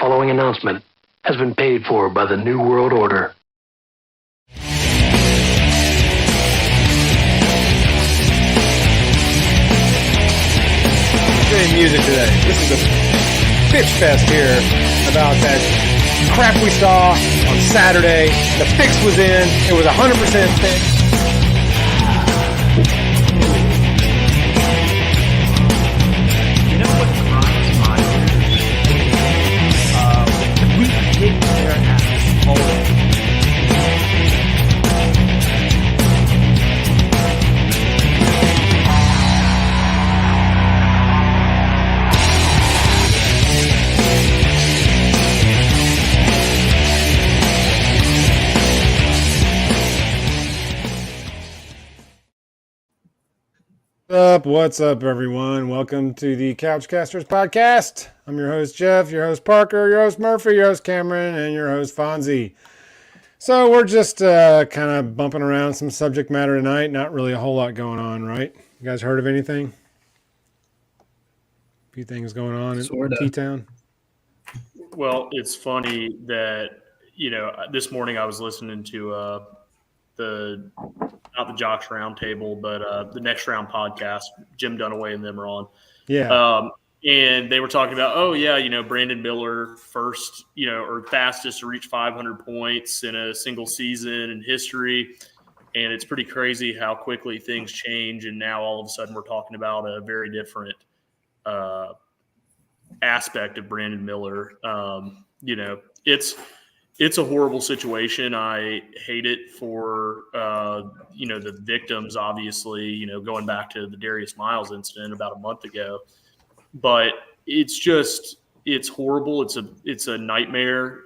following announcement has been paid for by the New World Order. Great music today. This is a bitch fest here about that crap we saw on Saturday. The fix was in. It was 100% fixed. You know what grinds my gears? We kicked their ass forward. What's up, everyone? Welcome to the Couchcasters podcast. I'm your host, Jeff, your host, Parker, your host, Murphy, your host, Cameron, and your host, Fonzie. So we're just kind of bumping around some subject matter tonight. Not really a whole lot going on, right? You guys heard of anything? A few things going on in T-Town? Well, it's funny that, this morning I was listening to not the Jocks Roundtable, but the Next Round podcast. Jim Dunaway and them are on. Yeah. And they were talking about, Brandon Miller, first, or fastest to reach 500 points in a single season in history. And it's pretty crazy how quickly things change. And now all of a sudden we're talking about a very different aspect of Brandon Miller. It's a horrible situation. I hate it for, the victims, obviously, going back to the Darius Miles incident about a month ago. But it's horrible. It's a nightmare.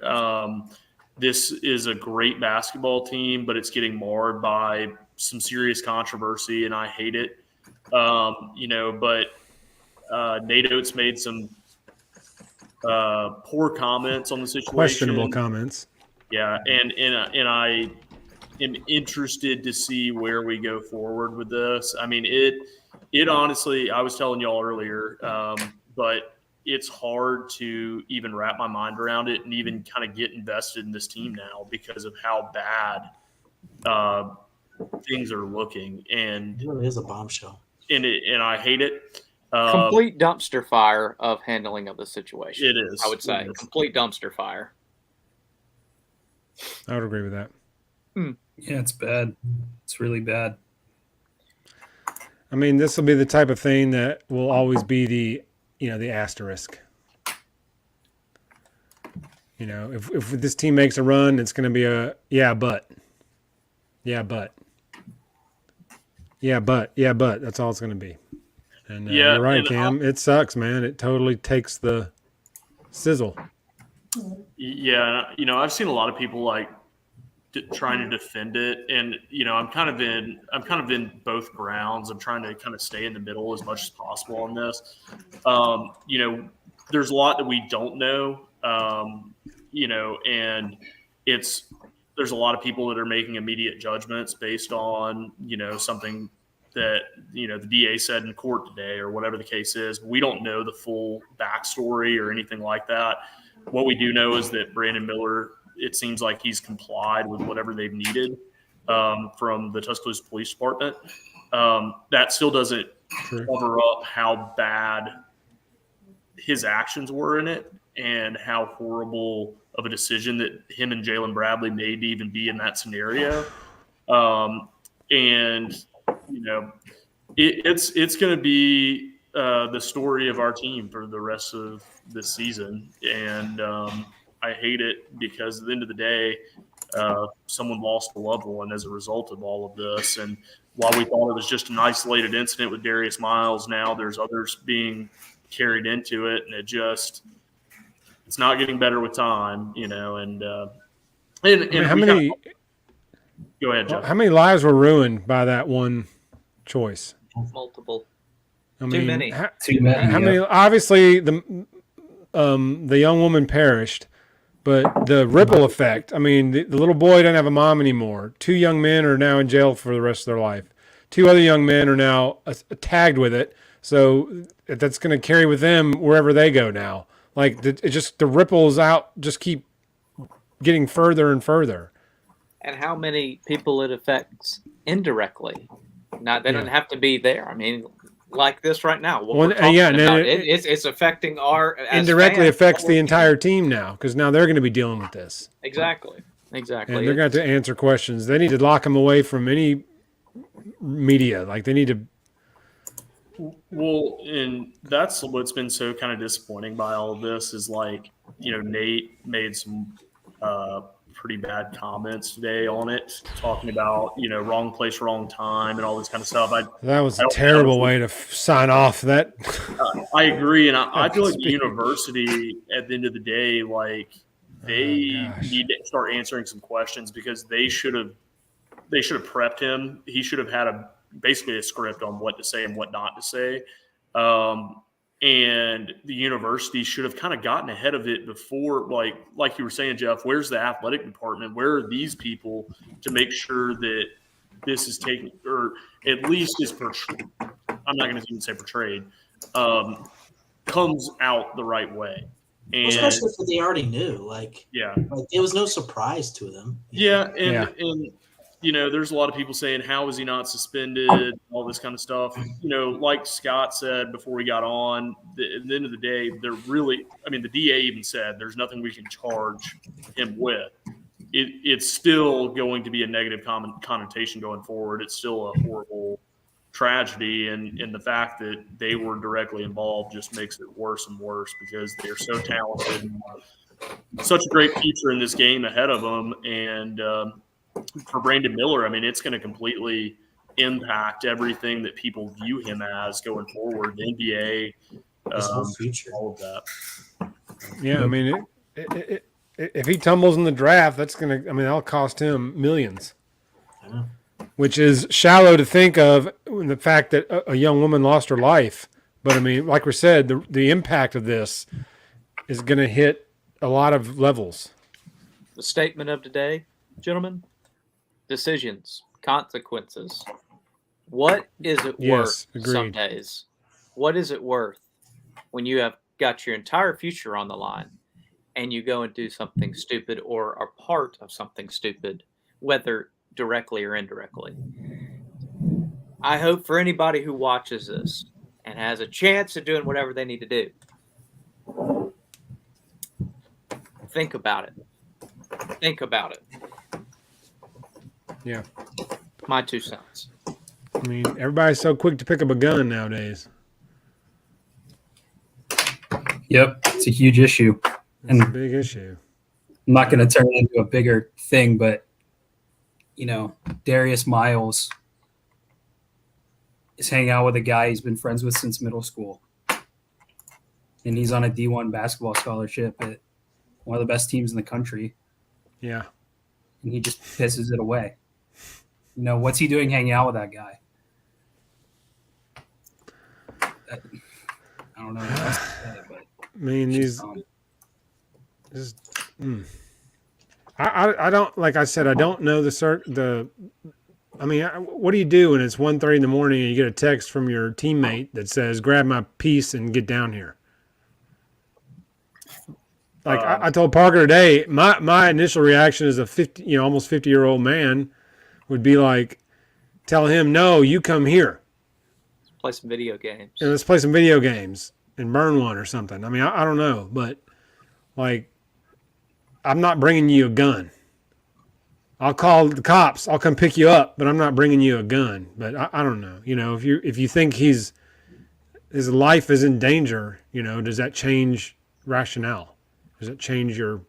This is a great basketball team, but it's getting marred by some serious controversy, and I hate it. But Nate Oates made some poor comments on the situation. Questionable comments. Yeah, and I am interested to see where we go forward with this. I mean, it honestly, I was telling y'all earlier, but it's hard to even wrap my mind around it and even kind of get invested in this team now because of how bad things are looking. And It really is a bombshell. And I hate it. Complete dumpster fire of handling of the situation. It is. I would say complete dumpster fire. I would agree with that. Yeah, it's bad. It's really bad. I mean, this will be the type of thing that will always be the asterisk. If this team makes a run, it's going to be a but. That's all it's going to be. And you're right, Cam. It sucks, man. It totally takes the sizzle. Yeah, I've seen a lot of people trying to defend it, and I'm kind of in both grounds. I'm trying to kind of stay in the middle as much as possible on this. There's a lot that we don't know, and there's a lot of people that are making immediate judgments based on something that the DA said in court today or whatever the case is. We don't know the full backstory or anything like that. What we do know is that Brandon Miller, it seems like he's complied with whatever they've needed from the Tuscaloosa Police Department. That still doesn't cover up how bad his actions were in it and how horrible of a decision that him and Jalen Bradley made to even be in that scenario. It's going to be the story of our team for the rest of this season. And I hate it because at the end of the day, someone lost a loved one as a result of all of this. And while we thought it was just an isolated incident with Darius Miles, now there's others being carried into it. And it's not getting better with time, how many – Go ahead, Jeff. How many lives were ruined by that one choice? Multiple. I mean, Too many. Too many. How many? Obviously, the young woman perished, but the ripple effect. I mean, the little boy doesn't have a mom anymore. 2 young men are now in jail for the rest of their life. 2 other young men are now tagged with it. So that's going to carry with them wherever they go now. Like the ripples out just keep getting further and further. And how many people it affects indirectly. They don't have to be there. I mean, like this right now. What we're talking about, it's affecting our indirectly fans, affects the entire team now because now they're going to be dealing with this. Exactly. And they're going to have to answer questions. They need to lock them away from any media. Like they need to. Well, and that's what's been so kind of disappointing by all of this is like, Nate made some pretty bad comments today on it, talking about, wrong place, wrong time and all this kind of stuff. That was a terrible way to sign off that. I agree. And I feel like the university at the end of the day, like they need to start answering some questions because they should have prepped him. He should have had basically a script on what to say and what not to say. And the university should have kind of gotten ahead of it before, like you were saying, Jeff, where's the athletic department? Where are these people to make sure that this is taken, or at least is portrayed, I'm not going to even say portrayed, comes out the right way. And, especially if they already knew, like it was no surprise to them. And there's a lot of people saying, how is he not suspended, all this kind of stuff. Like Scott said before we got on, at the end of the day, the DA even said there's nothing we can charge him with. It's still going to be a negative connotation going forward. It's still a horrible tragedy, and the fact that they were directly involved just makes it worse and worse because they're so talented and such a great future in this game ahead of them. And for Brandon Miller, I mean, it's going to completely impact everything that people view him as going forward. The NBA, all of that. Yeah, I mean, if he tumbles in the draft, that'll cost him millions. Yeah. Which is shallow to think of in the fact that a young woman lost her life. But I mean, like we said, the impact of this is going to hit a lot of levels. The statement of today, gentlemen: decisions, consequences. What is it worth some days? What is it worth when you have got your entire future on the line and you go and do something stupid or are part of something stupid, whether directly or indirectly? I hope for anybody who watches this and has a chance of doing whatever they need to do, think about it. Think about it. Yeah. My 2 cents. I mean, everybody's so quick to pick up a gun nowadays. Yep, it's a huge issue. It's a big issue. I'm not going to turn it into a bigger thing, but, Darius Miles is hanging out with a guy he's been friends with since middle school. And he's on a D1 basketball scholarship at one of the best teams in the country. Yeah. And he just pisses it away. What's he doing hanging out with that guy? I don't know what else to say, but I mean, I don't, like I said, I don't know what do you do when it's 1:30 in the morning and you get a text from your teammate that says, grab my piece and get down here? Like I told Parker today, my initial reaction as a almost 50-year-old man would be like, tell him, no, you come here. Let's play some video games. And let's play some video games and burn one or something. I mean, I don't know, but like, I'm not bringing you a gun. I'll call the cops. I'll come pick you up, but I'm not bringing you a gun. But I don't know. If you think his life is in danger, does that change rationale? Does it change your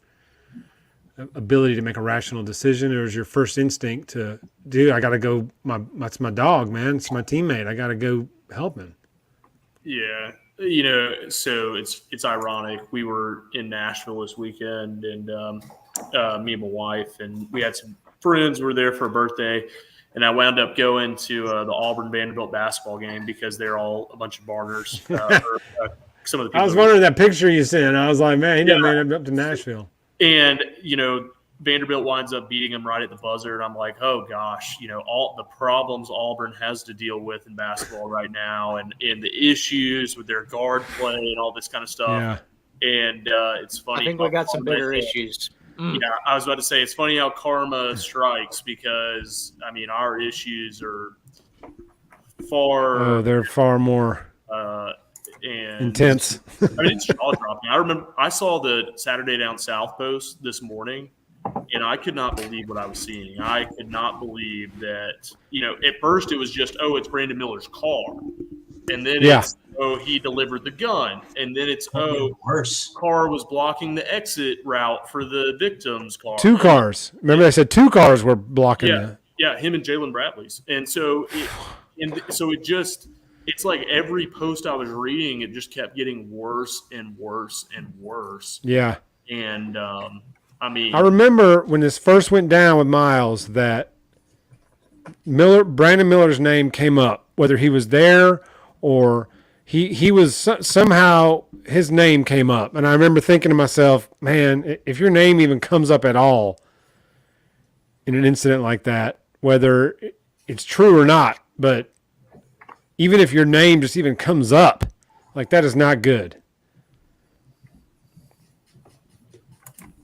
ability to make a rational decision, or is your first instinct to, dude, I got to go? That's my dog, man. It's my teammate. I got to go help him. Yeah. So it's ironic. We were in Nashville this weekend, and me and my wife, and we had some friends who were there for a birthday, and I wound up going to the Auburn Vanderbilt basketball game because they're all a bunch of barters. Some of the people I was wondering that picture you sent. I was like, man, he never made it up to Nashville. And Vanderbilt winds up beating them right at the buzzer, and I'm like, oh gosh, all the problems Auburn has to deal with in basketball right now, and the issues with their guard play and all this kind of stuff. Yeah. And it's funny. I think we got some bigger issues. Yeah, I was about to say, it's funny how karma strikes because, I mean, our issues are far. Oh, they're far more and intense. I mean, it's jaw dropping. I remember I saw the Saturday Down South post this morning, and I could not believe what I was seeing. I could not believe that, at first it was just, oh, it's Brandon Miller's car. And then it's, oh, he delivered the gun. And then it's, oh, worse. Car was blocking the exit route for the victim's car. 2 cars. Remember, I said 2 cars were blocking Yeah, him and Jalen Bradley's. And so it's like every post I was reading, it just kept getting worse and worse and worse. Yeah. And, I mean. I remember when this first went down with Miles that Brandon Miller's name came up, whether he was there or he was somehow his name came up. And I remember thinking to myself, man, if your name even comes up at all in an incident like that, whether it's true or not, but even if your name just even comes up, like that is not good.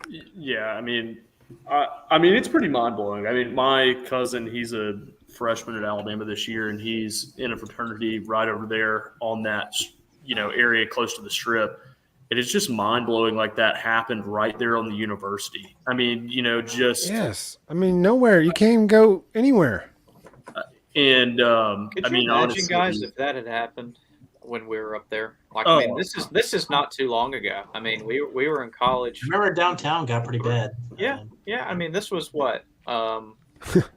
Yeah, I mean, it's pretty mind blowing. I mean, my cousin, he's a freshman at Alabama this year, and he's in a fraternity right over there on that, area close to the Strip. And it's just mind blowing, like that happened right there on the university. I mean, just yes. I mean, nowhere you can't even go anywhere. And could you imagine, honestly, guys, if that had happened when we were up there? Like, I mean, this is not too long ago. I mean, we were in college. I remember downtown got pretty bad. Yeah. I mean, this was what that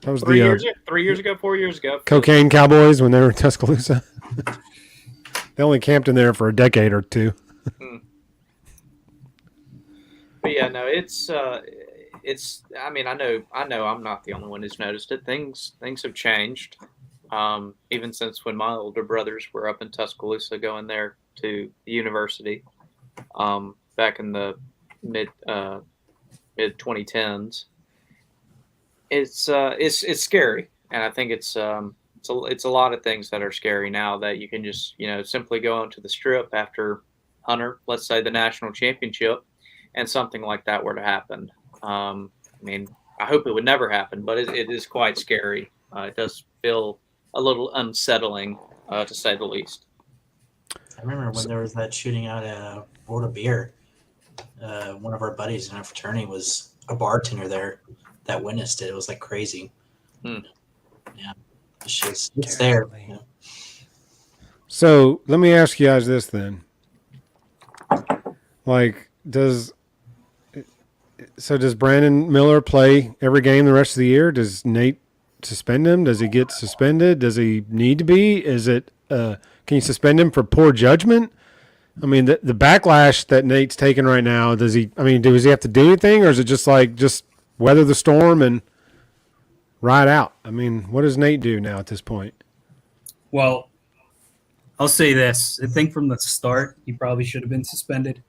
was 3 years ago, 4 years ago. Cocaine Cowboys when they were in Tuscaloosa. They only camped in there for a decade or 2. But yeah, no, it's. I mean, I know. I'm not the only one who's noticed it. Things have changed. Even since when my older brothers were up in Tuscaloosa going there to the university, back in the mid 2010s. It's scary, and I think it's a lot of things that are scary now that you can just simply go onto the Strip after Hunter, let's say the national championship, and something like that were to happen. I mean, I hope it would never happen, but it is quite scary. It does feel a little unsettling, to say the least. I remember when there was that shooting out at World of Beer. One of our buddies in our fraternity was a bartender there that witnessed it. It was like crazy. Yeah, it's there. Yeah. So let me ask you guys this then. Like, does Brandon Miller play every game the rest of the year? Does Nate suspend him? Does he get suspended? Does he need to be? Is it can you suspend him for poor judgment? I mean, the backlash that Nate's taking right now, does he have to do anything, or is it just weather the storm and ride out? I mean, what does Nate do now at this point? Well, I'll say this. I think from the start, he probably should have been suspended.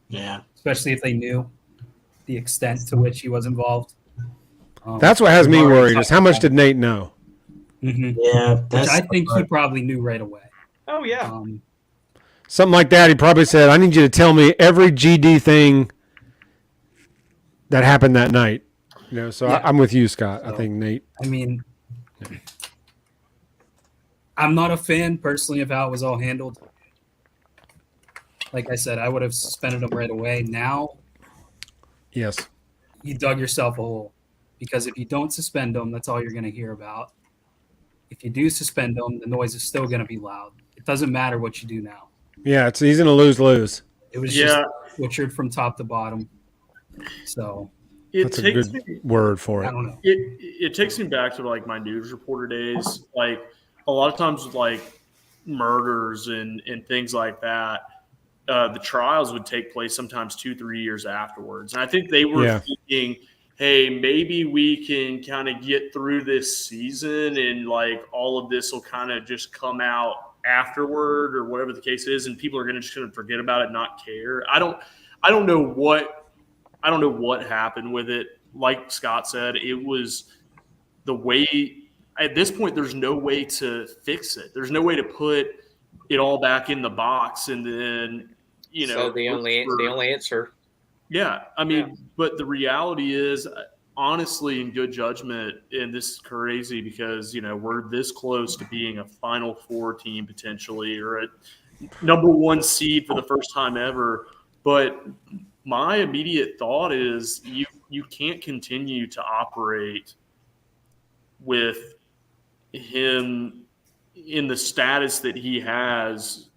Yeah. Especially if they knew the extent to which he was involved. That's what has me worried, is how much did Nate know? Mm-hmm. Yeah. Which I think he probably knew right away. Oh, yeah. Something like that. He probably said, I need you to tell me every GD thing that happened that night. So yeah. I'm with you, Scott. So, I think Nate. I mean, I'm not a fan personally of how it was all handled. Like I said, I would have suspended him right away. Now, yes, you dug yourself a hole, because if you don't suspend him, that's all you're going to hear about. If you do suspend him, the noise is still going to be loud. It doesn't matter what you do now. Yeah, he's going to lose. It was just butchered from top to bottom. So that's a good word for it. I don't know. It takes me back to like my news reporter days. Like a lot of times with like murders and things like that, the trials would take place sometimes 2-3 years afterwards. And I think they were thinking, hey, maybe we can kind of get through this season and like all of this will kind of just come out afterward or whatever the case is, and people are going to forget about it, not care. I don't know what happened with it. Like Scott said, it was the way at this point there's no way to fix it. There's no way to put it all back in the box and then So the only answer. Yeah, I mean, but the reality is, honestly, in good judgment, and this is crazy because we're this close to being a Final Four team potentially, or a number one seed for the first time ever. But my immediate thought is you can't continue to operate with him in the status that he has,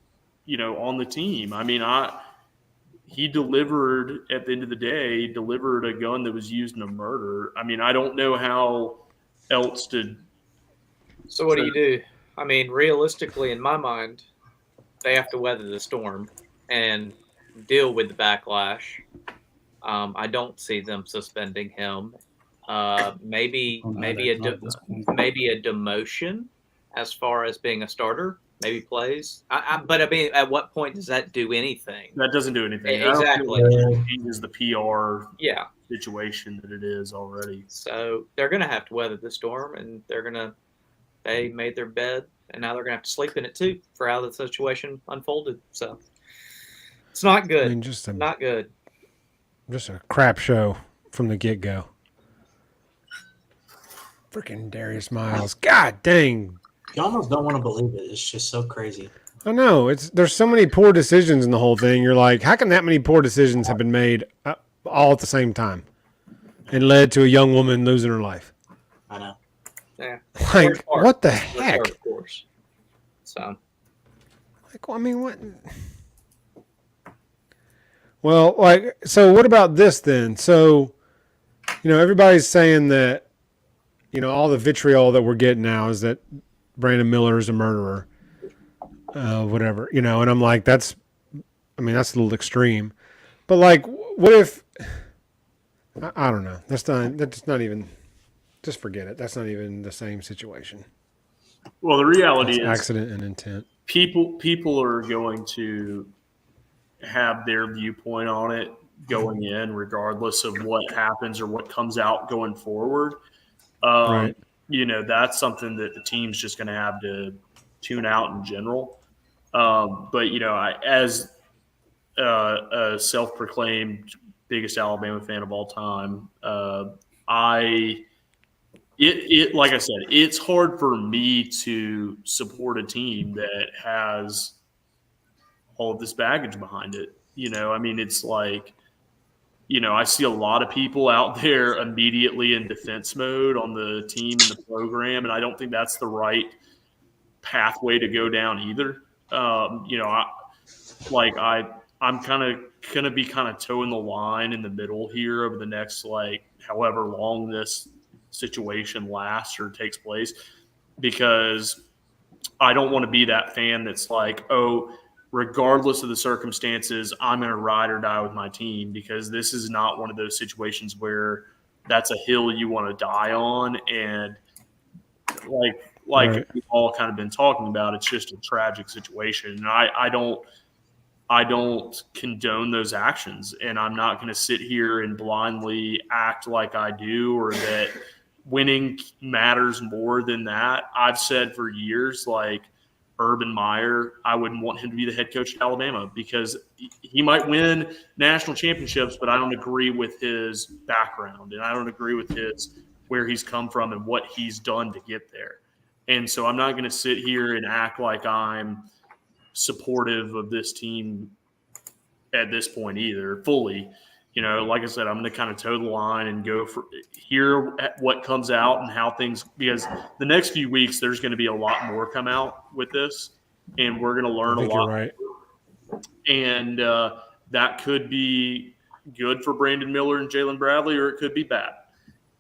on the team. I mean, he delivered at the end of the day, he delivered a gun that was used in a murder. I mean, I don't know how else to. So what do you do? I mean, realistically, in my mind, they have to weather the storm and deal with the backlash. I don't see them suspending him. Maybe a demotion as far as being a starter. Maybe plays. But I mean, at what point does that do anything? That doesn't do anything. Exactly. It changes the PR Yeah. situation that it is already. So they're going to have to weather the storm, and they made their bed, and now they're going to have to sleep in it too for how the situation unfolded. So it's not good. I mean, not good. Just a crap show from the get-go. Freaking Darius Miles. God dang. You almost don't want to believe it. It's just so crazy. I know. There's so many poor decisions in the whole thing. You're like, how can that many poor decisions have been made all at the same time and led to a young woman losing her life? I know. Yeah. Like, what the heck? Of course. So. Like, I mean, what? Well, like, so what about this then? So, everybody's saying that, all the vitriol that we're getting now is that Brandon Miller is a murderer, whatever, and I'm like, that's a little extreme. But like, what if, I don't know. That's not even, just forget it. That's not even the same situation. Well, the reality is accident and intent. People are going to have their viewpoint on it going in, regardless of what happens or what comes out going forward. Right. That's something that the team's just going to have to tune out in general. But as a self-proclaimed biggest Alabama fan of all time, like I said, it's hard for me to support a team that has all of this baggage behind it. I mean, it's like, I see a lot of people out there immediately in defense mode on the team and the program, and I don't think that's the right pathway to go down either. I'm kind of going to be kind of toeing the line in the middle here over the next, however long this situation lasts or takes place, because I don't want to be that fan that's like, oh, regardless of the circumstances, I'm going to ride or die with my team, because this is not one of those situations where that's a hill you want to die on. And like right. We've all kind of been talking about, it's just a tragic situation. And I don't condone those actions, and I'm not going to sit here and blindly act like I do, or that winning matters more than that. I've said for years, Urban Meyer, I wouldn't want him to be the head coach at Alabama, because he might win national championships, but I don't agree with his background, and I don't agree with where he's come from and what he's done to get there. And so I'm not going to sit here and act like I'm supportive of this team at this point either, fully. Like I said, I'm going to kind of toe the line and hear what comes out and how things, because the next few weeks there's going to be a lot more come out with this, and we're going to learn a lot. Right. And that could be good for Brandon Miller and Jalen Bradley, or it could be bad.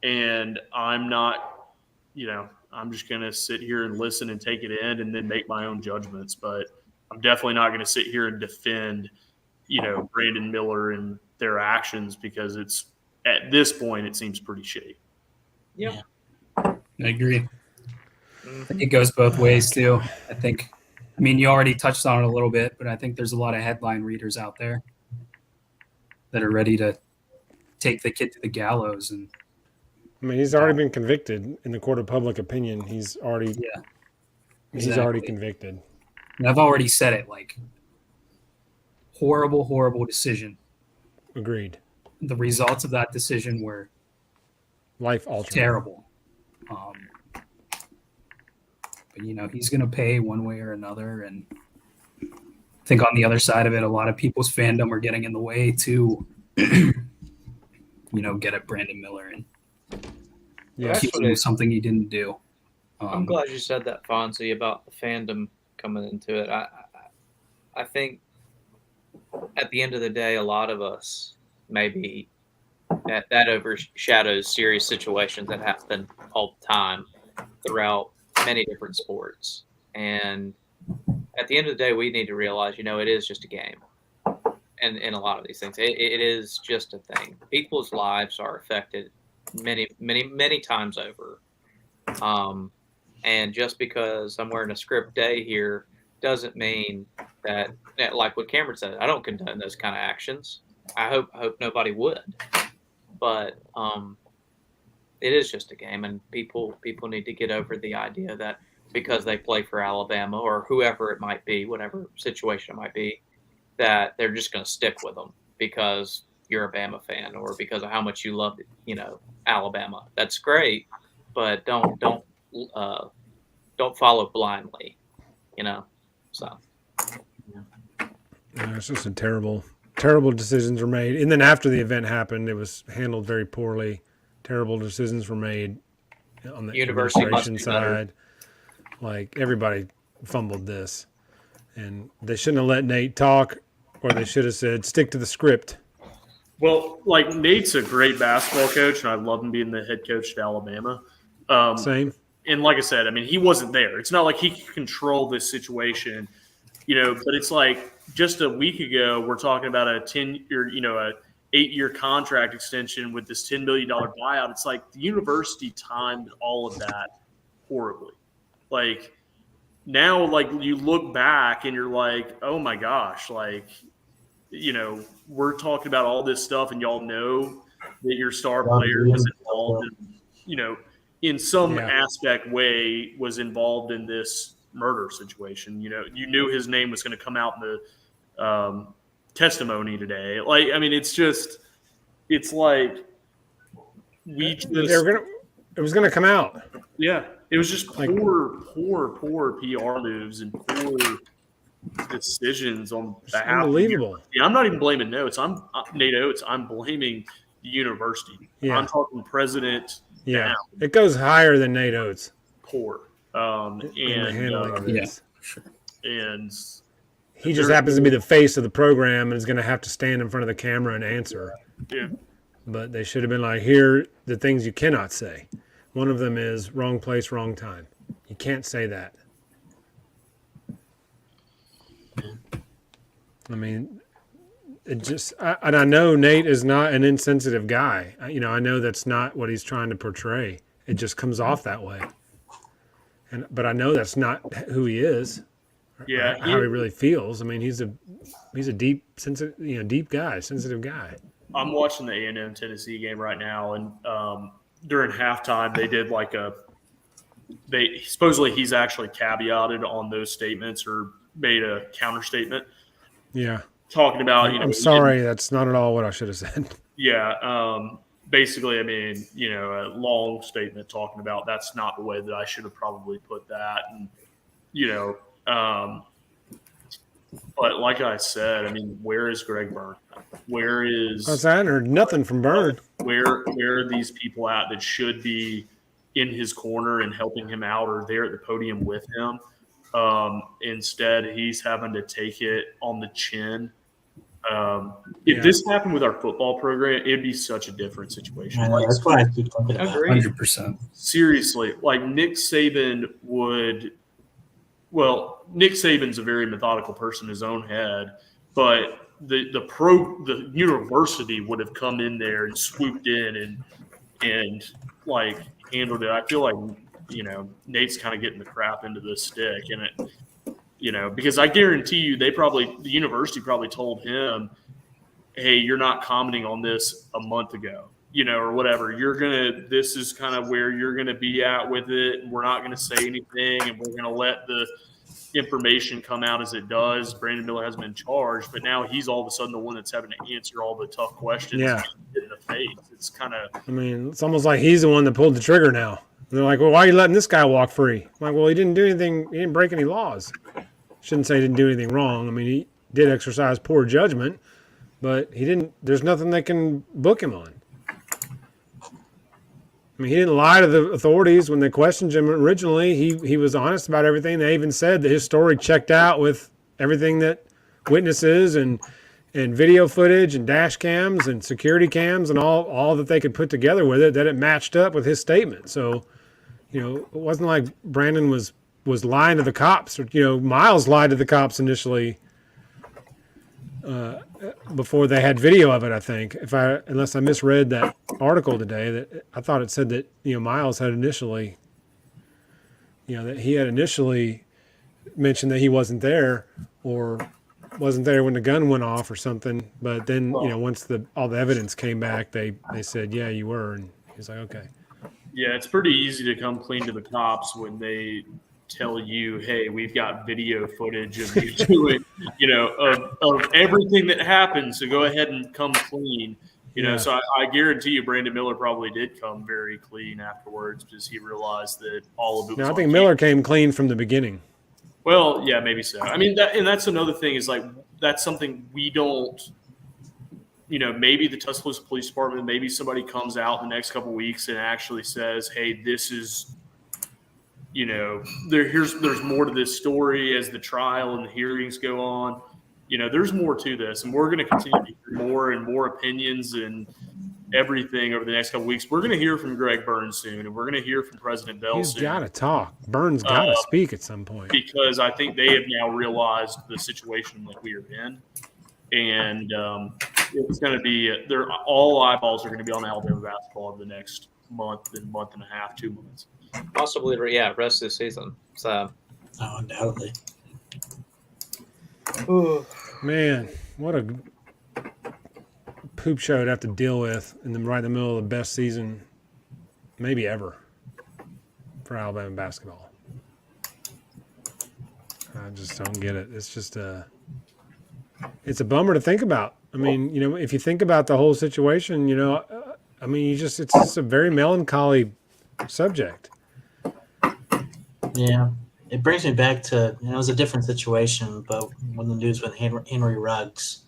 And I'm not, I'm just going to sit here and listen and take it in and then make my own judgments. But I'm definitely not going to sit here and defend, Brandon Miller and their actions, because at this point it seems pretty shitty. Yeah. I agree. I think it goes both ways too. I mean, you already touched on it a little bit, but I think there's a lot of headline readers out there that are ready to take the kid to the gallows. And I mean, he's already been convicted in the court of public opinion. He's already exactly. convicted. And I've already said it, horrible, horrible decision. Agreed. The results of that decision were Life altering. terrible. But he's going to pay one way or another. And I think on the other side of it, a lot of people's fandom are getting in the way to, get at Brandon Miller and accuse him of something he didn't do. I'm glad you said that, Fonzie, about the fandom coming into it. I think at the end of the day, a lot of us maybe that overshadows serious situations that happen all the time throughout many different sports. And at the end of the day, we need to realize, it is just a game. And in a lot of these things, it is just a thing. People's lives are affected many, many, many times over. And just because I'm wearing a script day here doesn't mean that, like what Cameron said, I don't condone those kind of actions. I hope nobody would. But it is just a game, and people need to get over the idea that because they play for Alabama or whoever it might be, whatever situation it might be, that they're just going to stick with them because you're a Bama fan or because of how much you love, Alabama. That's great, but don't follow blindly, So. Yeah, it's just a terrible decisions were made. And then after the event happened, it was handled very poorly. Terrible decisions were made on the administration side. Like, everybody fumbled this. And they shouldn't have let Nate talk, or they should have said, stick to the script. Well, like, Nate's a great basketball coach, and I love him being the head coach at Alabama. Same. And like I said, I mean, he wasn't there. It's not like he could control this situation, but it's like just a week ago, we're talking about a 8-year contract extension with this $10 million buyout. It's like the university timed all of that horribly. Like, now, like, you look back and you're like, oh my gosh, like, we're talking about all this stuff and y'all know that your star player was involved in some aspect way was involved in this murder situation. You knew his name was going to come out in the testimony today. Like, I mean, it's like it was going to come out. Yeah. It was just poor PR moves and poor decisions on behalf. Unbelievable. I'm not even blaming Nate Oates. I'm blaming the university. Yeah. I'm talking president. Yeah, down. it goes higher than Nate Oates. Poor. And the handling of this. Sure. And he just happens to be the face of the program and is going to have to stand in front of the camera and answer. Yeah. But they should have been like, here are the things you cannot say. One of them is wrong place, wrong time. You can't say that. I mean, and I know Nate is not an insensitive guy. I know that's not what he's trying to portray. It just comes off that way. But I know that's not who he is. Yeah, how he really feels. I mean, he's a deep, deep guy, sensitive guy. I'm watching the A&M Tennessee game right now, and during halftime they did supposedly he's actually caveated on those statements or made a counter statement. Yeah. Talking about, I'm sorry, that's not at all what I should have said. Yeah. Basically, I mean, a long statement talking about that's not the way that I should have probably put that. And, but like I said, I mean, where is Greg Byrne? Where is – I heard nothing from Byrne. Where are these people at that should be in his corner and helping him out or there at the podium with him? Instead, he's having to take it on the chin. If this happened with our football program, it'd be such a different situation. That's why I keep talking about 100%. Seriously, like Nick Saban Nick Saban's a very methodical person in his own head, but the university would have come in there and swooped in and like handled it. I feel like Nate's kind of getting the crap into this stick, and it, because I guarantee you, the university probably told him, "Hey, you're not commenting on this a month ago, or whatever. This is kind of where you're gonna be at with it, and we're not gonna say anything, and we're gonna let the information come out as it does. Brandon Miller hasn't been charged, but now he's all of a sudden the one that's having to answer all the tough questions Yeah. in the face. It's kind of, I mean, it's almost like he's the one that pulled the trigger now. And they're like, well, why are you letting this guy walk free? I'm like, well, he didn't do anything. He didn't break any laws. Shouldn't say he didn't do anything wrong. I mean, he did exercise poor judgment, but he didn't. There's nothing they can book him on. I mean, he didn't lie to the authorities when they questioned him originally. He was honest about everything. They even said that his story checked out with everything that witnesses and video footage and dash cams and security cams and all that they could put together with it, that it matched up with his statement. So, it wasn't like Brandon was lying to the cops, or, Miles lied to the cops initially before they had video of it, I think. Unless I misread that article today, that I thought it said that, Miles had initially, that he had initially mentioned that he wasn't there or wasn't there when the gun went off or something. But then, once all the evidence came back, they said, yeah, you were. And he's like, okay. yeah, it's pretty easy to come clean to the cops when they tell you, hey, we've got video footage of you doing, of everything that happened. So go ahead and come clean. So I guarantee you Brandon Miller probably did come very clean afterwards because he realized that all of it was I think Miller came clean from the beginning. Well, yeah, maybe so. I mean, that's another thing is like that's something we don't, maybe the Tuscaloosa Police Department, maybe somebody comes out in the next couple of weeks and actually says, hey, this is, there's more to this story as the trial and the hearings go on. There's more to this, and we're going to continue to hear more and more opinions and everything over the next couple of weeks. We're going to hear from Greg Burns soon, and we're going to hear from President Bell He's soon. got to talk. Burns got to speak at some point. Because I think they have now realized the situation that we are in. And it's going to be all eyeballs are going to be on Alabama basketball over the next month and a half, 2 months. Possibly, rest of the season. So, undoubtedly. Man, what a poop show to have to deal with right in the middle of the best season, maybe ever, for Alabama basketball. I just don't get it. It's just it's a bummer to think about. I mean, if you think about the whole situation, it's just a very melancholy subject. Yeah. It brings me back to, it was a different situation, but when the news with Henry Ruggs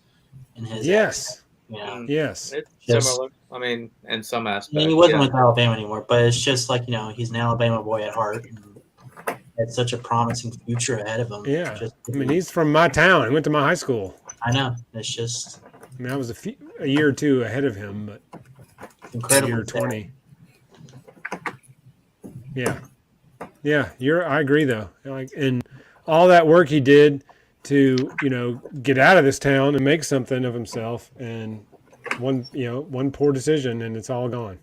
and his yes. Yes. It's similar. I mean, in some aspects. He wasn't with Alabama anymore, but it's just like, he's an Alabama boy at heart. And had such a promising future ahead of him. Yeah. He's from my town. He went to my high school. I know. It's just. I was a year or two ahead of him, but incredible. Year 20. Yeah. Yeah, I agree though. And all that work he did to, get out of this town and make something of himself, and one poor decision and it's all gone.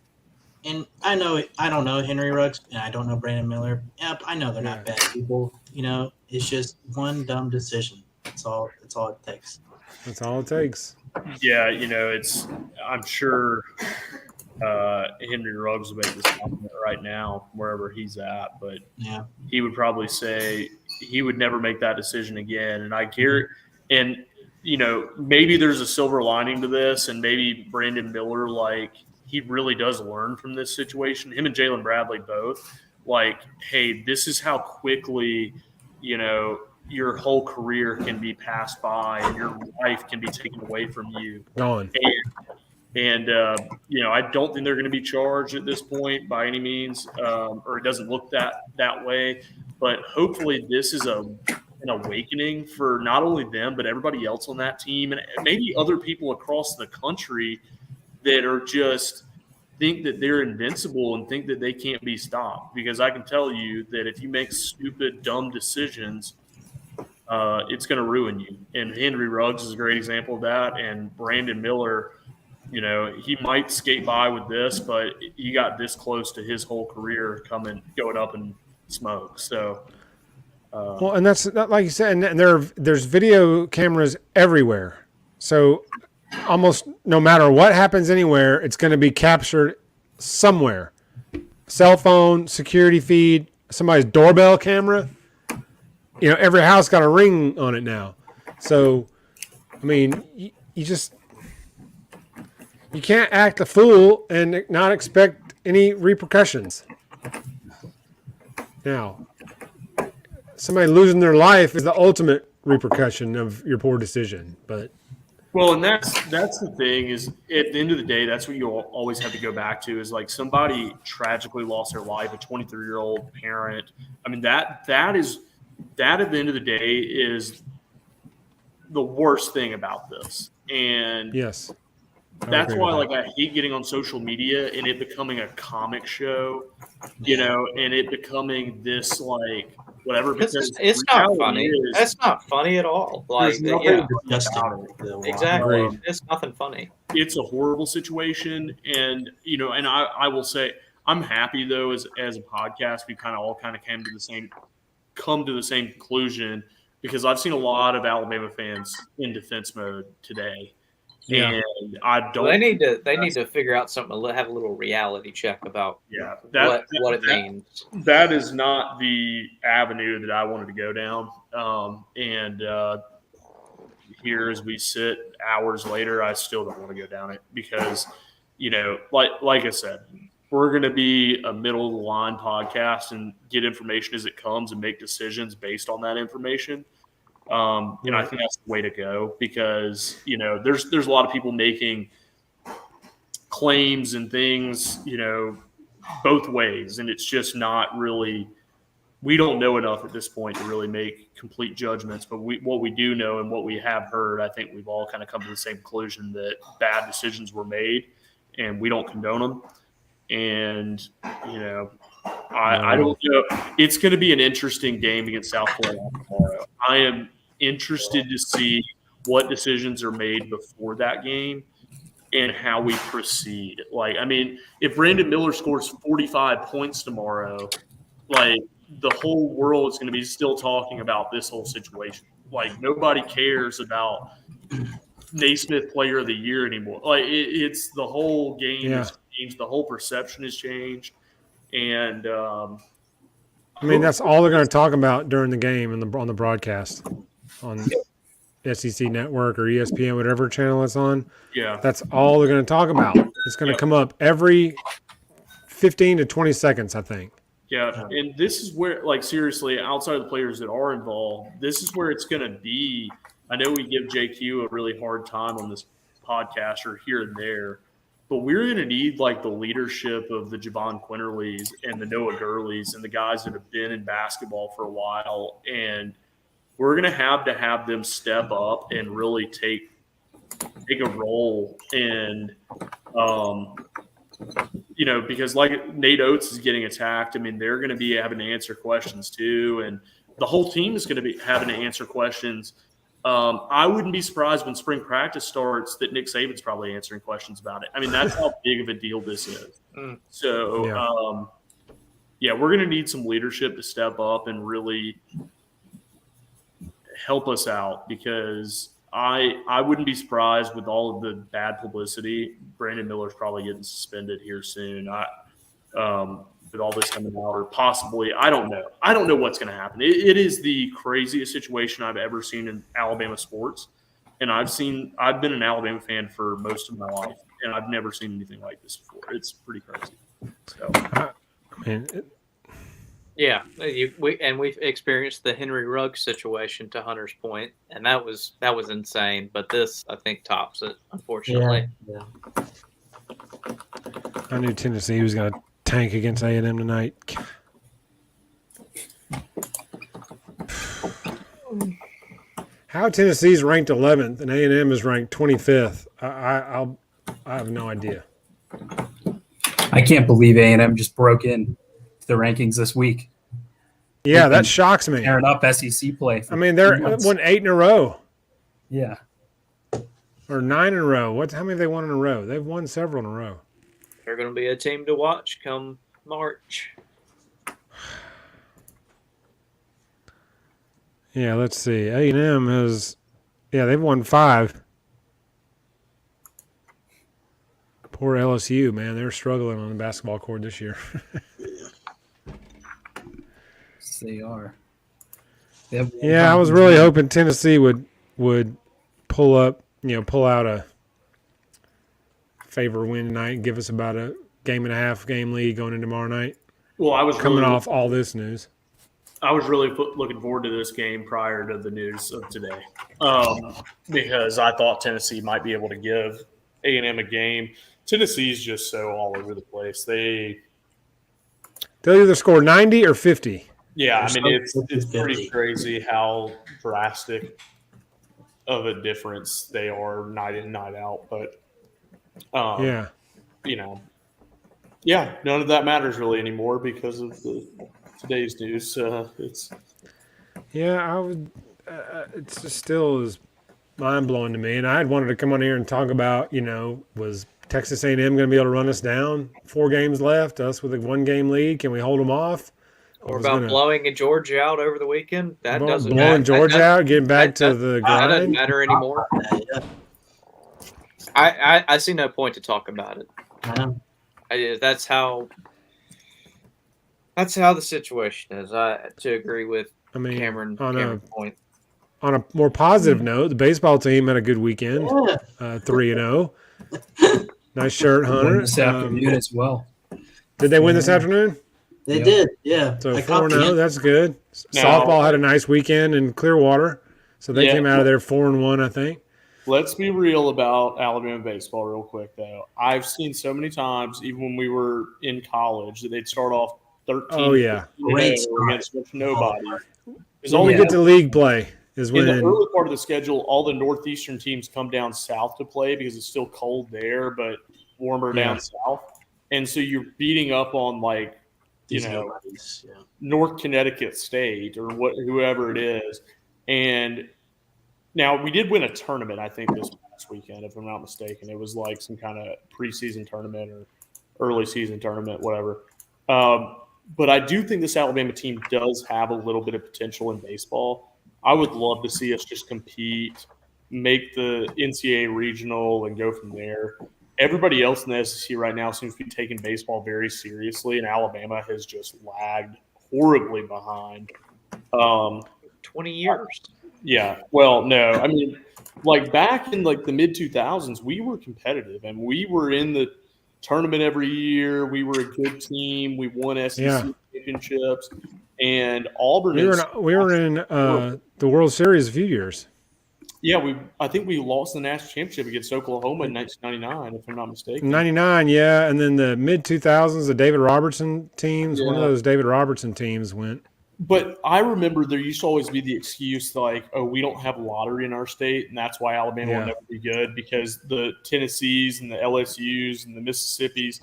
And I don't know Henry Ruggs and I don't know Brandon Miller. Yep, I know they're not bad people. It's just one dumb decision. That's all it takes. That's all it takes. Yeah, I'm sure Henry Ruggs will make this comment right now, wherever he's at, but he would probably say he would never make that decision again. And I hear, and maybe there's a silver lining to this, and maybe Brandon Miller, he really does learn from this situation. Him and Jalen Bradley both, hey, this is how quickly, your whole career can be passed by and your life can be taken away from you. Gone. And I don't think they're going to be charged at this point by any means, or it doesn't look that way. But hopefully this is an awakening for not only them, but everybody else on that team and maybe other people across the country that are just think that they're invincible and think that they can't be stopped. Because I can tell you that if you make stupid, dumb decisions, it's going to ruin you. And Henry Ruggs is a great example of that. And Brandon Miller – he might skate by with this, but he got this close to his whole career going up in smoke. So, well, and that's like you said, and there's video cameras everywhere. So almost no matter what happens anywhere, it's going to be captured somewhere. Cell phone, security feed, somebody's doorbell camera. every house got a ring on it now. So, I mean, you can't act a fool and not expect any repercussions. Now, somebody losing their life is the ultimate repercussion of your poor decision. But well, and that's the thing is at the end of the day, that's what you always have to go back to is like somebody tragically lost their life, a 23-year-old parent. I mean, that at the end of the day is the worst thing about this. And yes, that's why like I hate getting on social media and it becoming a comic show, and it becoming this like whatever because it's not reality funny. is That's not funny at all. Like there's nothing Just about it. exactly, Agreed. it's nothing funny. It's a horrible situation, and and I will say I'm happy though as a podcast we all came to the same conclusion because I've seen a lot of Alabama fans in defense mode today. Yeah. And I don't. They need to figure out something. Have a little reality check about what it means. That is not the avenue that I wanted to go down. Here as we sit hours later, I still don't want to go down it because, like I said, we're going to be a middle of the line podcast and get information as it comes and make decisions based on that information. I think that's the way to go because, there's a lot of people making claims and things, both ways. And it's just not really, we don't know enough at this point to really make complete judgments. But what we do know and what we have heard, I think we've all kind of come to the same conclusion that bad decisions were made and we don't condone them. And, I don't know. It's going to be an interesting game against South Carolina tomorrow. I am interested to see what decisions are made before that game and how we proceed. Like, I mean, if Brandon Miller scores 45 points tomorrow, like the whole world is going to be still talking about this whole situation. Like nobody cares about Naismith Player of the Year anymore. Like it's the whole game has changed. The whole perception has changed. And I mean, that's all they're going to talk about during the game and on the broadcast on SEC Network or ESPN, whatever channel it's on. Yeah, that's all they're going to talk about. It's going to come up every 15 to 20 seconds, I think. Yeah, and this is where, like, seriously, outside of the players that are involved, this is where it's going to be. I know we give JQ a really hard time on this podcast or here and there, but we're going to need, like, the leadership of the Javon Quinterleys and the Noah Gurleys and the guys that have been in basketball for a while. And we're going to have them step up and really take a role and because like Nate Oates is getting attacked. I mean, they're going to be having to answer questions too. And the whole team is going to be having to answer questions. I wouldn't be surprised when spring practice starts that Nick Saban's probably answering questions about it. I mean, that's how big of a deal this is. So, we're going to need some leadership to step up and really help us out because I wouldn't be surprised with all of the bad publicity. Brandon Miller's probably getting suspended here soon. With all this coming out, or possibly, I don't know. I don't know what's going to happen. It is the craziest situation I've ever seen in Alabama sports, and I've been an Alabama fan for most of my life, and I've never seen anything like this before. It's pretty crazy. So, we've experienced the Henry Ruggs situation to Hunter's point, and that was insane. But this, I think, tops it. Unfortunately, Yeah. I knew Tennessee was going to tank against A&M tonight. How Tennessee's ranked 11th and A&M is ranked 25th? I have no idea. I can't believe A&M just broke in the rankings this week. Yeah, that shocks me. Tearing up SEC play. I mean, they're won 8 in a row. Yeah. Or 9 in a row. How many have they won in a row? They've won several in a row. They're going to be a team to watch come March. Yeah, let's see. A&M they've won 5. Poor LSU, man. They're struggling on the basketball court this year. They are. They have one Yeah, I was conference really win. hoping Tennessee would pull out a favor win tonight and give us about a game and a half game lead going into tomorrow night. Well, I was Coming really off all this news. looking forward to this game prior to the news of today, because I thought Tennessee might be able to give A&M a game. Tennessee's just so all over the place. They'll either score 90 or 50. Yeah, I mean They're it's so pretty 50. crazy how drastic of a difference they are night in, night out. But Yeah. None of that matters really anymore because of today's news. Yeah, I would. It's just still is mind blowing to me. And I had wanted to come on here and talk about, was Texas A&M going to be able to run us down? 4 games left, us with a 1-game lead. Can we hold them off? Or about blowing a Georgia out over the weekend. That doesn't blowing matter. Georgia out, getting back to the That doesn't grind. matter anymore. Yeah. I see no point to talk about it. I know. That's how the situation is. To agree with I mean, Cameron's point. On a more positive note, the baseball team had a good weekend, 3-0. Nice shirt, Won Hunter. this afternoon as well. Did they win this afternoon? They Yeah. did, yeah. So I caught 4-0, the- that's good. Now- Softball had a nice weekend in Clearwater, so they Yeah. came out of there 4-1, I think. Let's be real about Alabama baseball real quick, though. I've seen so many times, even when we were in college, that they'd start off 13 Oh, yeah. Great against nobody. Because When we all get to league play is in the when early part of the schedule, all the northeastern teams come down south to play because it's still cold there, but warmer Yeah. down south. And so you're beating up on these nobodies, yeah. North Connecticut State or whoever it is. And now we did win a tournament, I think, this past weekend, if I'm not mistaken. It was like some kind of preseason tournament or early season tournament, whatever. But I do think this Alabama team does have a little bit of potential in baseball. I would love to see us just compete, make the NCAA regional, and go from there. Everybody else in the SEC right now seems to be taking baseball very seriously, and Alabama has just lagged horribly behind. 20 years. Yeah. Well, no. I mean, back in the mid 2000s, we were competitive and we were in the tournament every year. We were a good team. We won SEC championships, and Auburn. we were in the World Series a few years. Yeah, I think we lost the national championship against Oklahoma in 1999, if I'm not mistaken. 99, yeah, and then the mid 2000s, the David Robertson teams. Yeah. One of those David Robertson teams went. But I remember there used to always be the excuse we don't have lottery in our state, and that's why Alabama will never be good, because the Tennessees and the LSUs and the Mississippis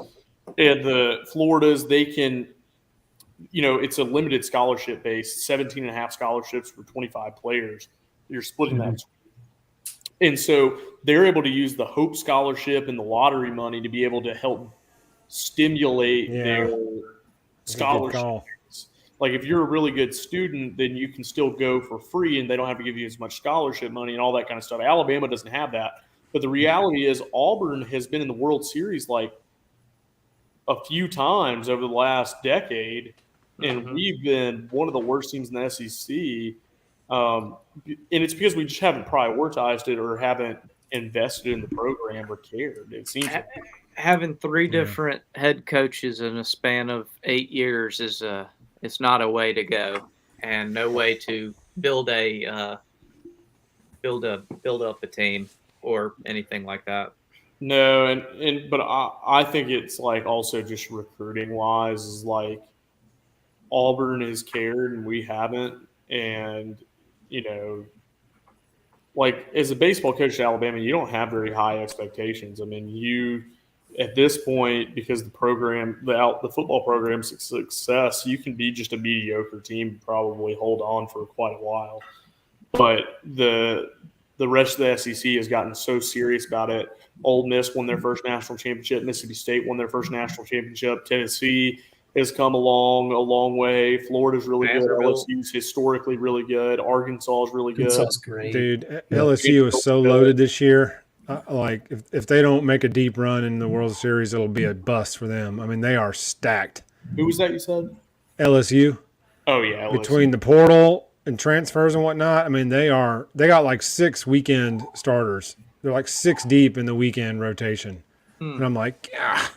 and the Floridas, they can, it's a limited scholarship base, 17 and a half scholarships for 25 players. You're splitting that. And so they're able to use the Hope Scholarship and the lottery money to be able to help stimulate their scholarships. Like if you're a really good student, then you can still go for free and they don't have to give you as much scholarship money and all that kind of stuff. Alabama doesn't have that. But the reality is Auburn has been in the World Series a few times over the last decade, and we've been one of the worst teams in the SEC. And it's because we just haven't prioritized it or haven't invested in the program or cared. It seems having 3 different head coaches in a span of 8 years is it's not a way to go, and no way to build up a team or anything like that. No, but I think it's also just recruiting wise is Auburn has cared and we haven't, and as a baseball coach at Alabama, you don't have very high expectations. I mean, you at this point, because the program, the football program's success, you can be just a mediocre team and probably hold on for quite a while. But the rest of the SEC has gotten so serious about it. Ole Miss won their first national championship. Mississippi State won their first national championship. Tennessee has come along a long way. Florida's really good. LSU's historically really good. Arkansas is really good. Arkansas's great. Dude, LSU is so loaded this year. If they don't make a deep run in the World Series, it'll be a bust for them. I mean, they are stacked. Who was that you said? LSU. Oh, yeah. LSU. Between the portal and transfers and whatnot, I mean, they got like 6 weekend starters. They're like 6 deep in the weekend rotation. And I'm like, yeah.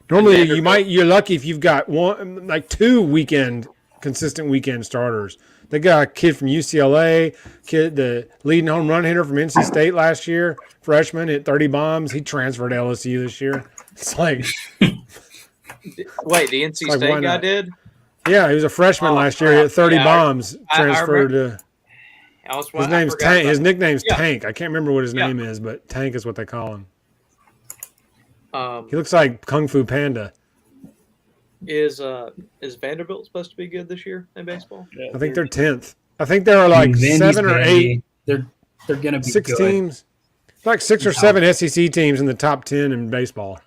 Normally you're lucky if you've got like 2 consistent weekend starters. They got a kid from UCLA, the leading home run hitter from NC State last year, freshman, hit 30 bombs. He transferred to LSU this year. It's like, wait, the NC State guy did? Yeah, he was a freshman last year. He hit 30 bombs. Transferred to. His name's Tank. His nickname's Tank. I can't remember what his name is, but Tank is what they call him. He looks like Kung Fu Panda. Is Vanderbilt supposed to be good this year in baseball? Yeah, I think they're 10th. I think there are like 7 or 8. They're going to be 6 good. teams. Like 6 or 7 SEC teams in the top 10 in baseball.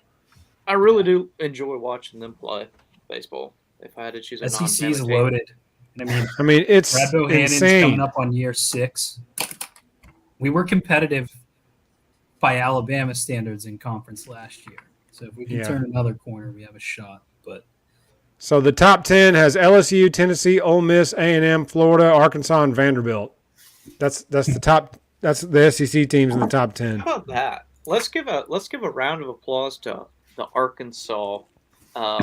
I really do enjoy watching them play baseball. If I had to choose a SEC is loaded. I mean, it's Brad Bohannon's insane. coming up on year 6. We were competitive by Alabama standards in conference last year. So if we can turn another corner, we have a shot. But so the top 10 has LSU, Tennessee, Ole Miss, A&M, Florida, Arkansas, and Vanderbilt. That's the top. That's the SEC teams in the top 10. How about that? Let's give a round of applause to the Arkansas.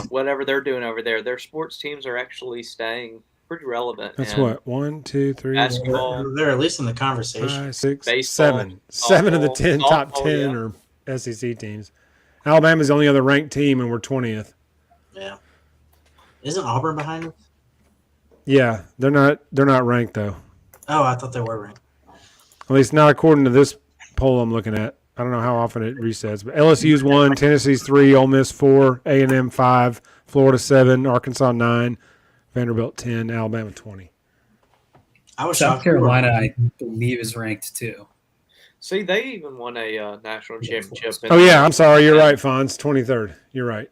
Whatever they're doing over there, their sports teams are actually staying pretty relevant. That's what 1, 2, 3, basketball. They're at least in the conversation. 5, 6, baseball, 7. 7 of the 10 top 10 are SEC teams. Alabama's the only other ranked team, and we're 20th. Yeah. Isn't Auburn behind us? Yeah, they're not ranked though. Oh, I thought they were ranked. At least not according to this poll I'm looking at. I don't know how often it resets, but LSU's 1, Tennessee's 3, Ole Miss 4, A&M 5, Florida 7, Arkansas 9, Vanderbilt 10, Alabama 20. South Carolina, I believe, is ranked too. See, they even won a national championship. Oh yeah, I'm sorry. You're right, Fonz. 23rd. You're right.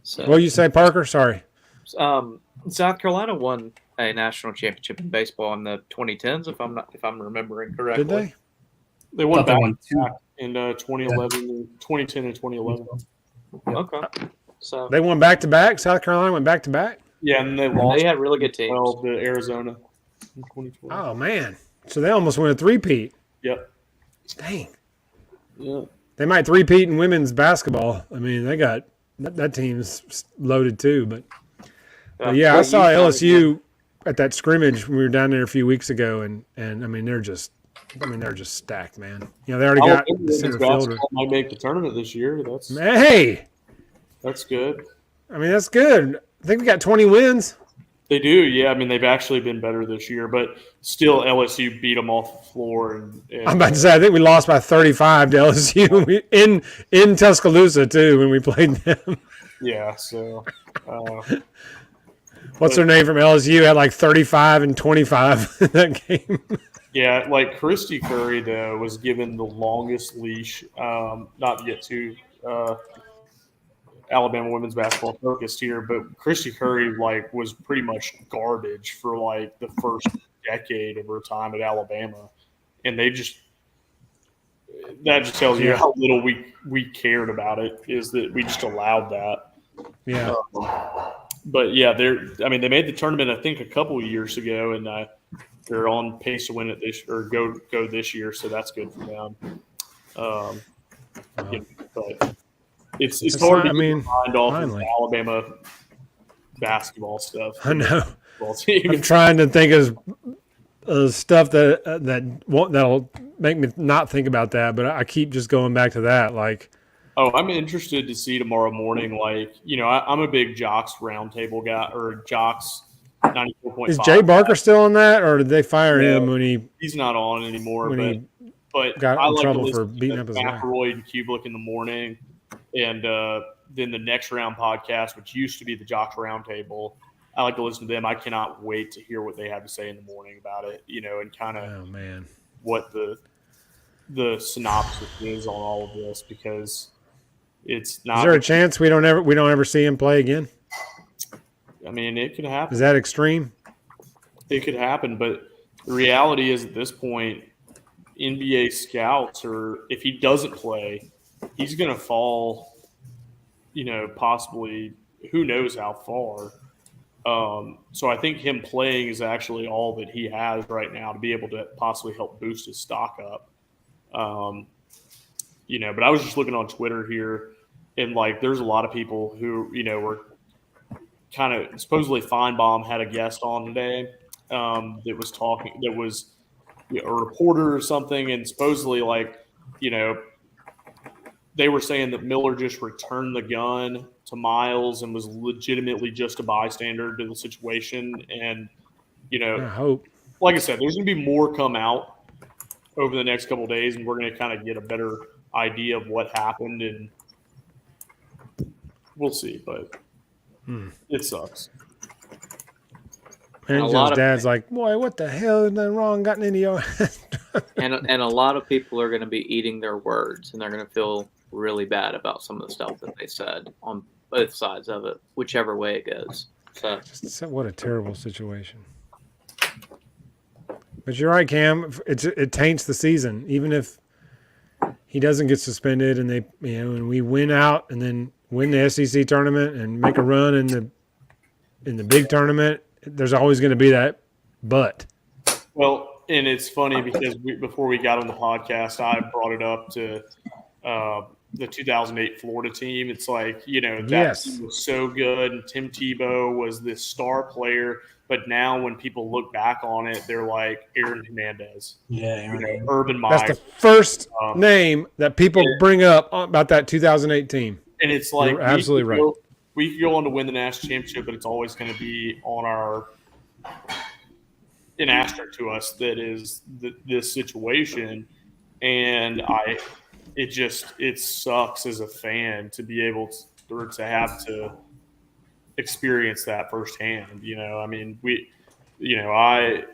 So, What did you say, Parker? Sorry. South Carolina won a national championship in baseball in the 2010s, if I'm remembering correctly. Did they? They won back two. in 2011, 2010 and 2011. Okay. So They won back-to-back? South Carolina went back-to-back? Yeah, and they lost. they had really good teams. 12 to Arizona in 2012. Oh, man. So they almost won a three-peat. Yep. Dang. Yeah. They might three-peat in women's basketball. I mean, they got that team's loaded too. But yeah, I saw LSU at that scrimmage when we were down there a few weeks ago, and I mean they're just stacked, man. You know, they already got the center fielder. Might make the tournament this year. That's good. I mean, that's good. I think we got 20 wins. They do, yeah. I mean, they've actually been better this year, but still, LSU beat them off the floor. And I'm about to say, I think we lost by 35 to LSU in Tuscaloosa too when we played them. Yeah. So, what's her name from LSU had like 35 and 25 in that game. Yeah, like Christy Curry though was given the longest leash. Not to get too Alabama women's basketball focused here, but Christy Curry was pretty much garbage for the first decade of her time at Alabama, and that just tells you how little we cared about it. Is that we just allowed that? Yeah. But yeah, they made the tournament I think a couple of years ago, and they're on pace to win it go this year, so that's good for them. But it's hard to mind off of Alabama basketball stuff. I know. I'm trying to think of stuff that'll make me not think about that, but I keep just going back to that. I'm interested to see tomorrow morning. I'm a big Jocks roundtable guy, or Jocks 94.5. Is Jay Barker still on that, or did they fire him when he's not on anymore? But got I in like trouble to for listen beating to up his wife. McElroy and Kublik in the morning, and then the Next Round podcast, which used to be the Jocks Roundtable. I like to listen to them. I cannot wait to hear what they have to say in the morning about it, and kind of what the synopsis is on all of this, because it's not. Is there a chance we don't ever see him play again? I mean, it could happen. Is that extreme? It could happen, but the reality is at this point, NBA scouts, or if he doesn't play, he's going to fall, possibly, who knows how far. So I think him playing is actually all that he has right now to be able to possibly help boost his stock up. But I was just looking on Twitter here, and like there's a lot of people who were kind of supposedly Feinbaum had a guest on today that was a reporter or something, and supposedly they were saying that Miller just returned the gun to Miles and was legitimately just a bystander to the situation. And, I hope. Like I said, there's going to be more come out over the next couple of days, and we're going to kind of get a better idea of what happened, and we'll see. But it sucks. And Joe's dad's like, boy, what the hell is done wrong? Gotten into your and a lot of people are going to be eating their words, and they're going to feel really bad about some of the stuff that they said on both sides of it, whichever way it goes. So what a terrible situation. But you're right, Cam. It taints the season, even if he doesn't get suspended, and and we win out, and then win the SEC tournament and make a run in the big tournament. There's always going to be that but. Well, and it's funny because before we got on the podcast, I brought it up to the 2008 Florida team. It's like, that team was so good, and Tim Tebow was this star player. But now when people look back on it, they're like Aaron Hernandez. Yeah, Urban Meyer. That's the first name that people bring up about that 2008 team. And it's like, you're absolutely right. We could go on to win the national championship, but it's always going to be on an asterisk to us that is this situation. And it sucks as a fan to be able to have to experience that firsthand. I mean, like I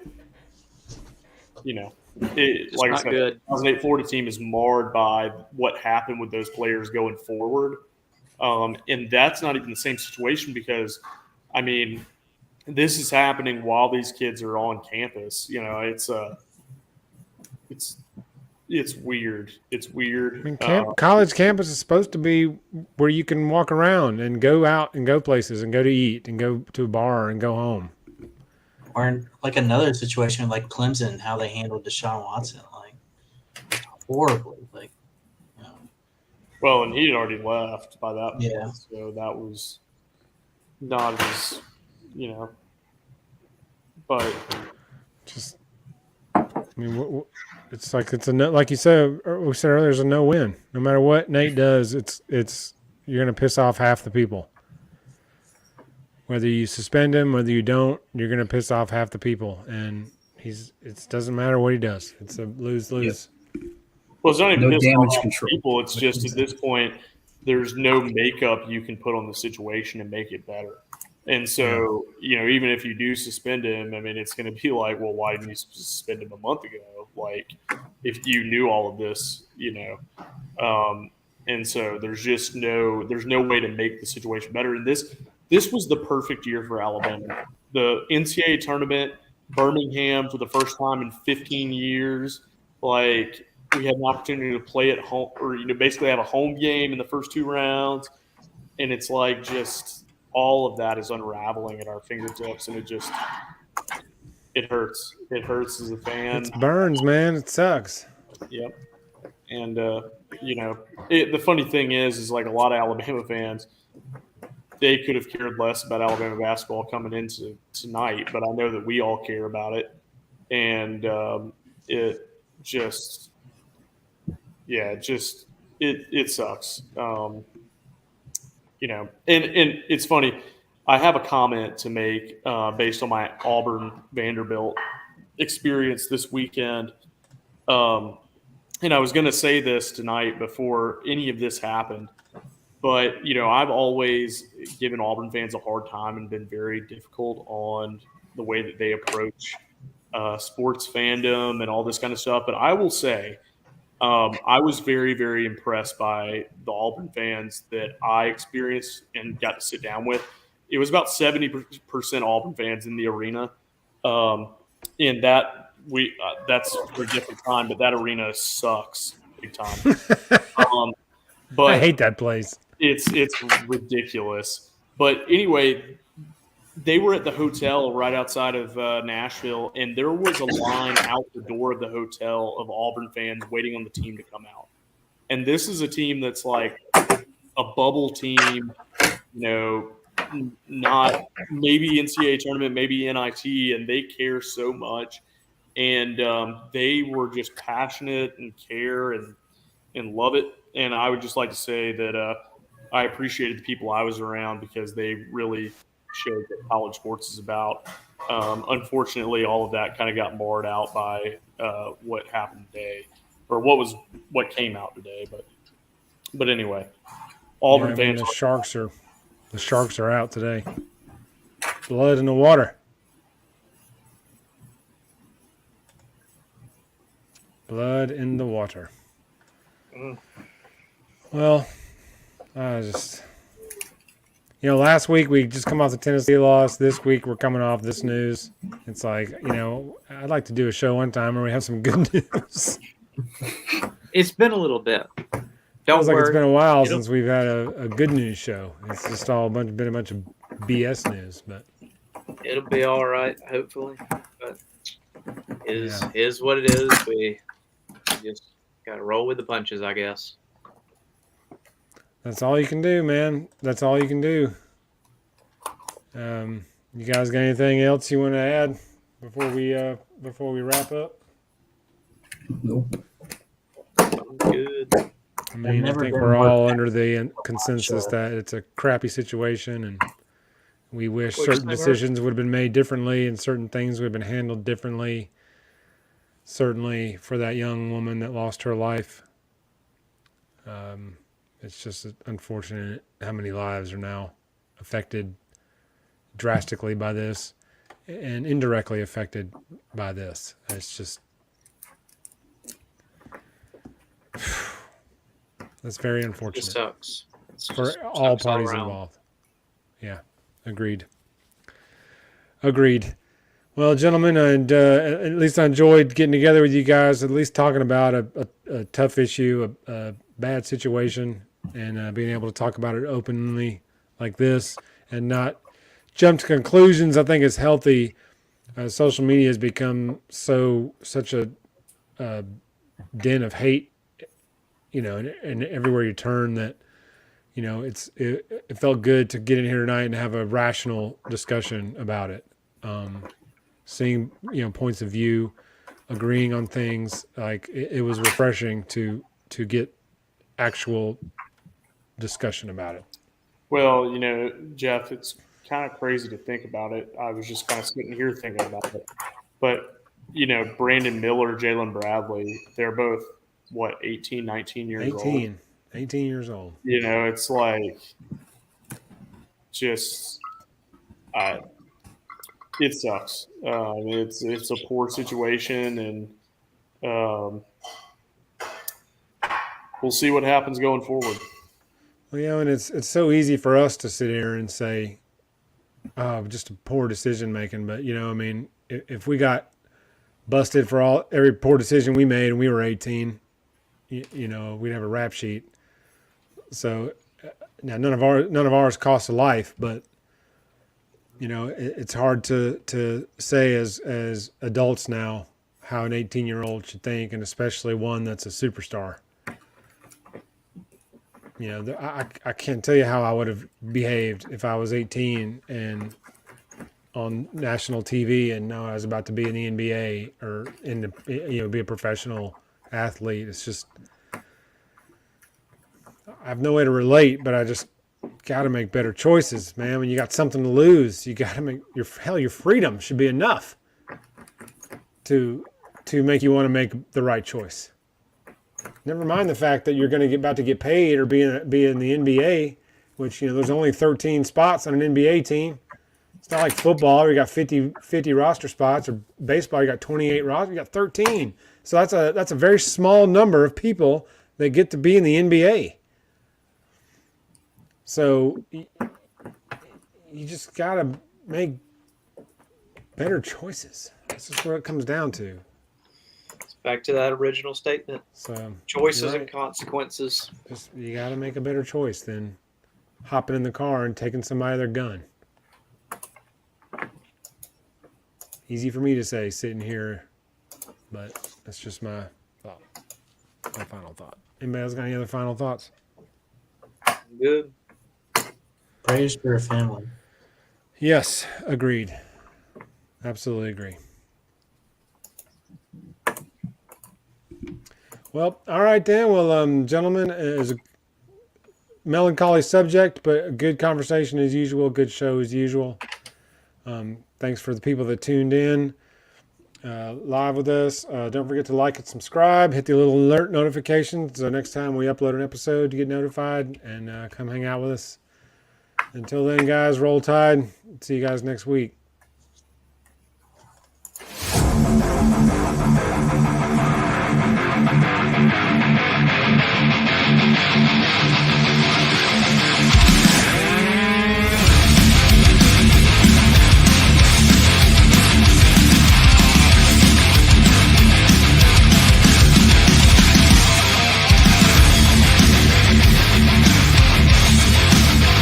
said, the 2008 Florida team is marred by what happened with those players going forward. And that's not even the same situation because, I mean, this is happening while these kids are on campus. It's weird. It's weird. I mean, college campus is supposed to be where you can walk around and go out and go places and go to eat and go to a bar and go home. Or in like another situation like Clemson, how they handled Deshaun Watson, horribly. Well, and he had already left by that point, yeah. So that was not as, but just, I mean, it's like it's a no, like you said, we said earlier, there's a no win. No matter what Nate does, it's you're gonna piss off half the people. Whether you suspend him, whether you don't, you're gonna piss off half the people, and it doesn't matter what he does. It's a lose-lose. Yep. Well, it's not even damage control. People. It's just at this point, there's no makeup you can put on the situation and make it better. And so, even if you do suspend him, I mean, it's going to be like, well, why didn't you suspend him a month ago? Like, if you knew all of this, and so there's no way to make the situation better. And this was the perfect year for Alabama. The NCAA tournament, Birmingham for the first time in 15 years, we had an opportunity to play at home, or basically have a home game in the first two rounds, and it's like just all of that is unraveling at our fingertips, and it hurts. It hurts as a fan. It burns, man. It sucks. Yep. And the funny thing is like a lot of Alabama fans, they could have cared less about Alabama basketball coming into tonight, but I know that we all care about it, and it just. Yeah, it sucks. And it's funny. I have a comment to make based on my Auburn Vanderbilt experience this weekend. And I was going to say this tonight before any of this happened, but I've always given Auburn fans a hard time and been very difficult on the way that they approach sports fandom and all this kind of stuff. But I will say, I was very, very impressed by the Auburn fans that I experienced and got to sit down with. It was about 70% Auburn fans in the arena, and that's for a different time. But that arena sucks big time. But I hate that place. It's ridiculous. But anyway, they were at the hotel right outside of Nashville, and there was a line out the door of the hotel of Auburn fans waiting on the team to come out. And this is a team that's like a bubble team, not maybe NCAA tournament, maybe NIT, and they care so much. And they were just passionate and care and love it. And I would just like to say that I appreciated the people I was around because they really showed what college sports is about. Unfortunately, all of that kind of got marred out by what happened today, or what came out today. But anyway, Auburn fans. The Sharks are out today. Blood in the water. Blood in the water. Well, I just, last week we just come off the Tennessee loss. This week we're coming off this news. It's like, I'd like to do a show one time where we have some good news. It's been a little bit. Feels like it's been a while since we've had a good news show. It's just all been a bunch of BS news, but it'll be all right, hopefully. But it is what it is. We just got to roll with the punches, I guess. That's all you can do, man. That's all you can do. You guys got anything else you want to add before we wrap up? Nope. Good. I mean, I think we're all under the consensus that it's a crappy situation, and we wish certain decisions would have been made differently and certain things would have been handled differently. Certainly for that young woman that lost her life. It's just unfortunate how many lives are now affected drastically by this and indirectly affected by this. It's just, that's very unfortunate. It sucks. For all parties involved. Yeah, agreed. Well, gentlemen, and at least I enjoyed getting together with you guys, at least talking about a tough issue, a bad situation, and being able to talk about it openly like this and not jump to conclusions. I think is healthy. Social media has become such a den of hate, and everywhere you turn that, it felt good to get in here tonight and have a rational discussion about it. Seeing, points of view, agreeing on things, like it was refreshing to get actual discussion about it. Well, Jeff, it's kind of crazy to think about it. I was just kind of sitting here thinking about it. But, Brandon Miller, Jalen Bradley, they're both, 18, 19 years old? 18 years old. It's like just it sucks. It's a poor situation, and we'll see what happens going forward. Well, and it's so easy for us to sit here and say, "Oh, just a poor decision making." But if we got busted for every poor decision we made, and we were 18, we'd have a rap sheet. So now none of ours cost a life, but it's hard to say as adults now how an 18-year-old should think, and especially one that's a superstar. I can't tell you how I would have behaved if I was 18 and on national TV and know I was about to be in the NBA or be a professional athlete. It's just, I have no way to relate, but I just got to make better choices, man. When you got something to lose, you got to make your freedom should be enough to make you want to make the right choice. Never mind the fact that you're going to about to get paid or be in the NBA, which there's only 13 spots on an NBA team. It's not like football where you got 50 roster spots, or baseball you got 28 rosters. You got 13, so that's a very small number of people that get to be in the NBA. So you just got to make better choices. That's just what it comes down to. It's back to that original statement. So choices and consequences. You got to make a better choice than hopping in the car and taking somebody their gun. Easy for me to say sitting here, but that's just my thought. My final thought. Anybody else got any other final thoughts? Good. Prayers for a family. Yes, agreed. Absolutely agree. Well, all right then. Well, gentlemen, it was a melancholy subject, but a good conversation as usual. Good show as usual. Thanks for the people that tuned in live with us. Don't forget to like and subscribe. Hit the little alert notifications so next time we upload an episode, you get notified, and come hang out with us. Until then, guys, roll tide. See you guys next week.